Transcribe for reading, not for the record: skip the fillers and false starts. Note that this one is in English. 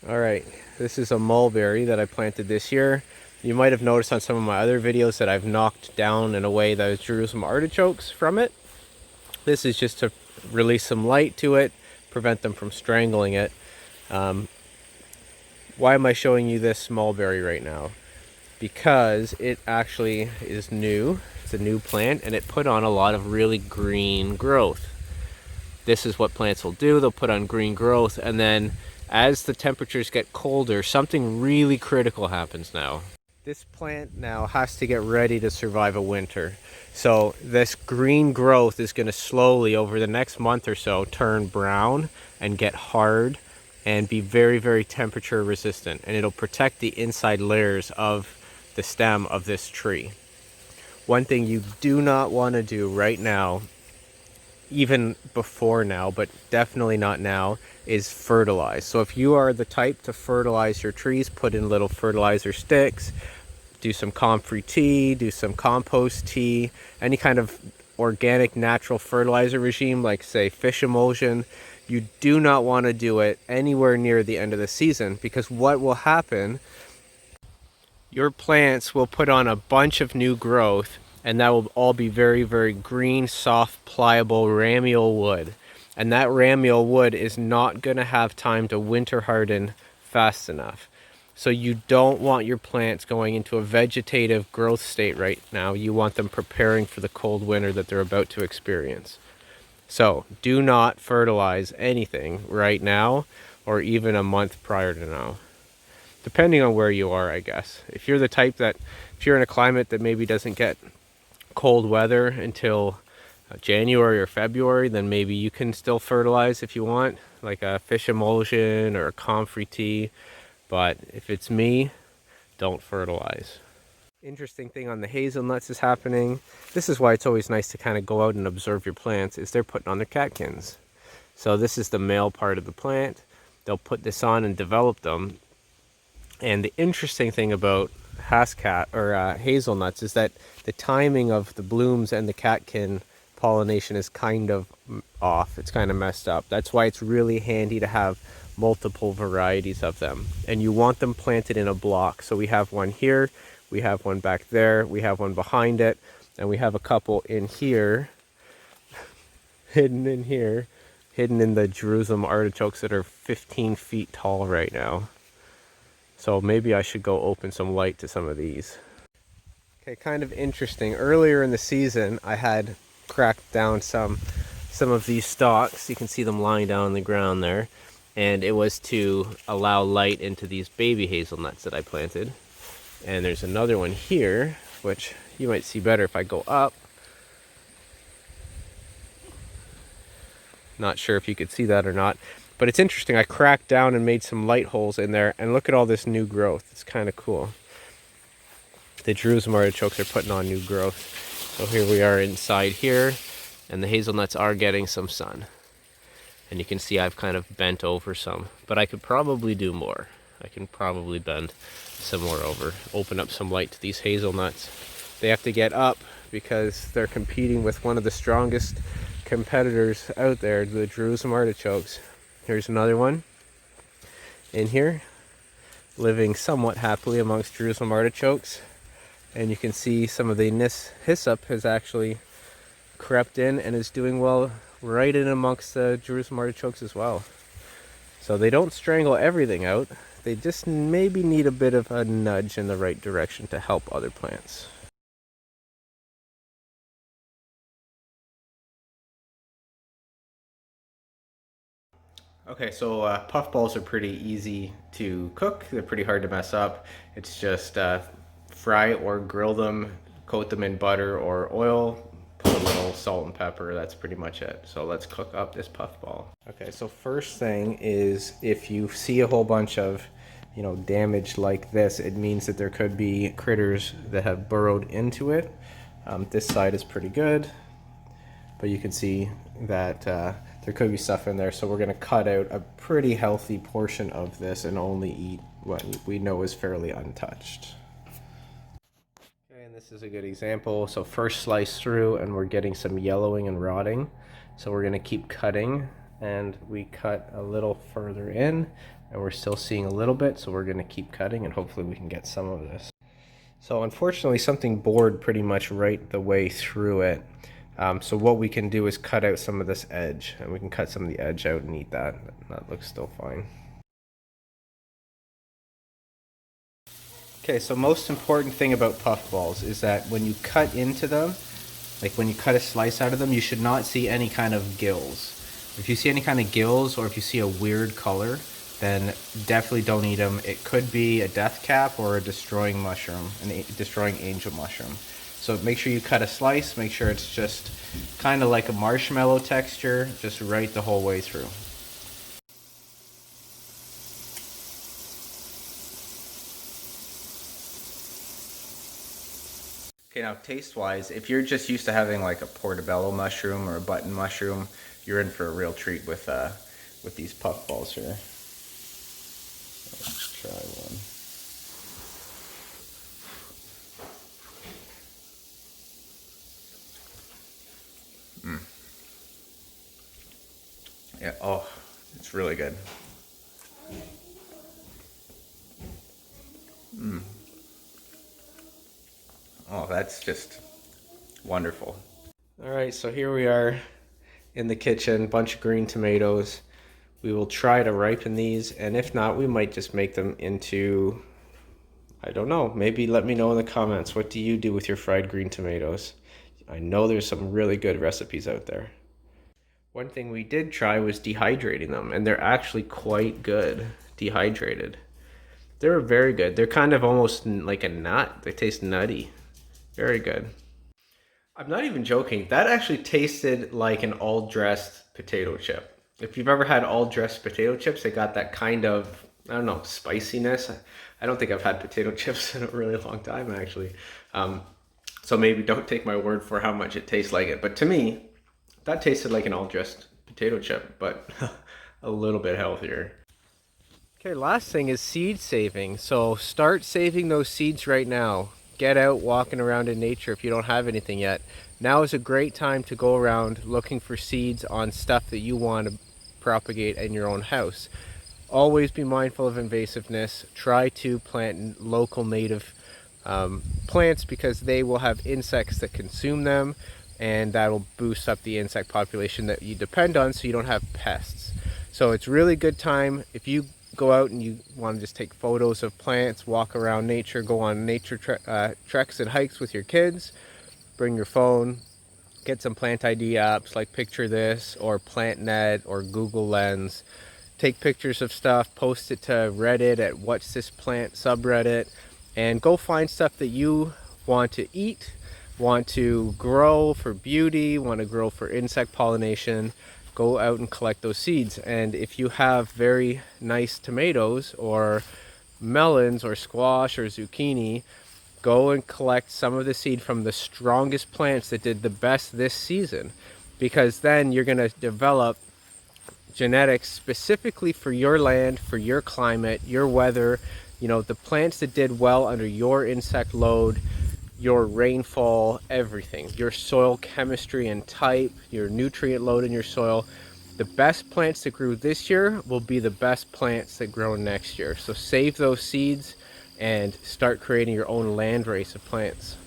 All right, this is a mulberry that I planted this year. You might have noticed on some of my other videos that I've knocked down in a way those Jerusalem artichokes from it. This is just to release some light to it, prevent them from strangling it. Why am I showing you this mulberry right now? Because it actually is new. It's a new plant and it put on a lot of really green growth. This is what plants will do. They'll put on green growth, and then as the temperatures get colder, something really critical happens now. This plant now has to get ready to survive a winter. So this green growth is going to slowly, over the next month or so, turn brown and get hard and be very, very temperature resistant. And it'll protect the inside layers of the stem of this tree. One thing you do not want to do right now, even before now, but definitely not now, is fertilize. So if you are the type to fertilize your trees, put in little fertilizer sticks, do some comfrey tea, do some compost tea, any kind of organic natural fertilizer regime like say fish emulsion, you do not want to do it anywhere near the end of the season, because what will happen, your plants will put on a bunch of new growth, and that will all be very, very green, soft, pliable ramial wood. And that ramial wood is not going to have time to winter harden fast enough. So you don't want your plants going into a vegetative growth state right now. You want them preparing for the cold winter that they're about to experience. So do not fertilize anything right now or even a month prior to now. Depending on where you are, I guess. If you're the type that, if you're in a climate that maybe doesn't get cold weather until January or February, then maybe you can still fertilize if you want, like a fish emulsion or a comfrey tea. But if it's me, don't fertilize. Interesting thing on the hazelnuts is happening. This is why it's always nice to kind of go out and observe your plants, is they're putting on their catkins. So this is the male part of the plant. They'll put this on and develop them. And the interesting thing about hazelnuts is that the timing of the blooms and the catkin pollination is kind of off. It's kind of messed up. That's why it's really handy to have multiple varieties of them. And you want them planted in a block. So we have one here, we have one back there, we have one behind it, and we have a couple in here, hidden in here, hidden in the Jerusalem artichokes that are 15 feet tall right now. So maybe I should go open some light to some of these. Okay, kind of interesting. Earlier in the season, I had cracked down some of these stalks. You can see them lying down on the ground there. And it was to allow light into these baby hazelnuts that I planted. And there's another one here, which you might see better if I go up. Not sure if you could see that or not. But it's interesting, I cracked down and made some light holes in there, and look at all this new growth. It's kind of cool. The Jerusalem artichokes are putting on new growth. So here we are inside here, and the hazelnuts are getting some sun. And you can see I've kind of bent over some, but I could probably do more. I can probably bend some more over, open up some light to these hazelnuts. They have to get up because they're competing with one of the strongest competitors out there, the Jerusalem artichokes. Here's another one in here, living somewhat happily amongst Jerusalem artichokes. And you can see some of the hyssop has actually crept in and is doing well right in amongst the Jerusalem artichokes as well. So they don't strangle everything out. They just maybe need a bit of a nudge in the right direction to help other plants. Okay, so puffballs are pretty easy to cook. They're pretty hard to mess up. It's just fry or grill them, coat them in butter or oil, put a little salt and pepper. That's pretty much it. So let's cook up this puffball. Okay, so first thing is, if you see a whole bunch of damage like this, it means that there could be critters that have burrowed into it. This side is pretty good, but you can see that there could be stuff in there. So we're going to cut out a pretty healthy portion of this and only eat what we know is fairly untouched. Okay, and this is a good example. So first slice through and we're getting some yellowing and rotting. So we're going to keep cutting, and we cut a little further in and we're still seeing a little bit, so we're gonna keep cutting and hopefully we can get some of this. So unfortunately something bored pretty much right the way through it. So what we can do is cut out some of this edge, and we can cut some of the edge out and eat that. That looks still fine. Okay, so most important thing about puffballs is that when you cut into them, like when you cut a slice out of them, you should not see any kind of gills. If you see any kind of gills or if you see a weird color, then definitely don't eat them. It could be a death cap or a destroying mushroom, a destroying angel mushroom. So make sure you cut a slice, make sure it's just kind of like a marshmallow texture, just right the whole way through. Okay, now taste-wise, if you're just used to having like a portobello mushroom or a button mushroom, you're in for a real treat with these puffballs here. Let's try one. Yeah, oh, it's really good. Oh, that's just wonderful. All right, so here we are in the kitchen, bunch of green tomatoes. We will try to ripen these, and if not, we might just make them into, I don't know, maybe let me know in the comments, what do you do with your fried green tomatoes? I know there's some really good recipes out there. One thing we did try was dehydrating them, and they're actually quite good dehydrated. They're very good. They're kind of almost like a nut. They taste nutty. Very good. I'm not even joking. That actually tasted like an all-dressed potato chip. If you've ever had all-dressed potato chips, they got that kind of, I don't know, spiciness. I don't think I've had potato chips in a really long time, actually. So maybe don't take my word for how much it tastes like it. But to me, that tasted like an all-dressed potato chip, but a little bit healthier. Okay, last thing is seed saving. So start saving those seeds right now. Get out walking around in nature if you don't have anything yet. Now is a great time to go around looking for seeds on stuff that you want to propagate in your own house. Always be mindful of invasiveness. Try to plant local native plants because they will have insects that consume them, and that'll boost up the insect population that you depend on so you don't have pests. So it's really good time if you go out and you want to just take photos of plants, walk around nature, go on nature treks and hikes with your kids. Bring your phone, get some plant ID apps like Picture This or PlantNet or Google Lens. Take pictures of stuff, post it to Reddit at What's This Plant subreddit, and go find stuff that you want to eat, want to grow for beauty, want to grow for insect pollination. Go out and collect those seeds. And if you have very nice tomatoes or melons or squash or zucchini, go and collect some of the seed from the strongest plants that did the best this season, because then you're going to develop genetics specifically for your land, for your climate, your weather, you know, the plants that did well under your insect load, your rainfall, everything, your soil chemistry and type, your nutrient load in your soil. The best plants that grew this year will be the best plants that grow next year. So save those seeds and start creating your own land race of plants.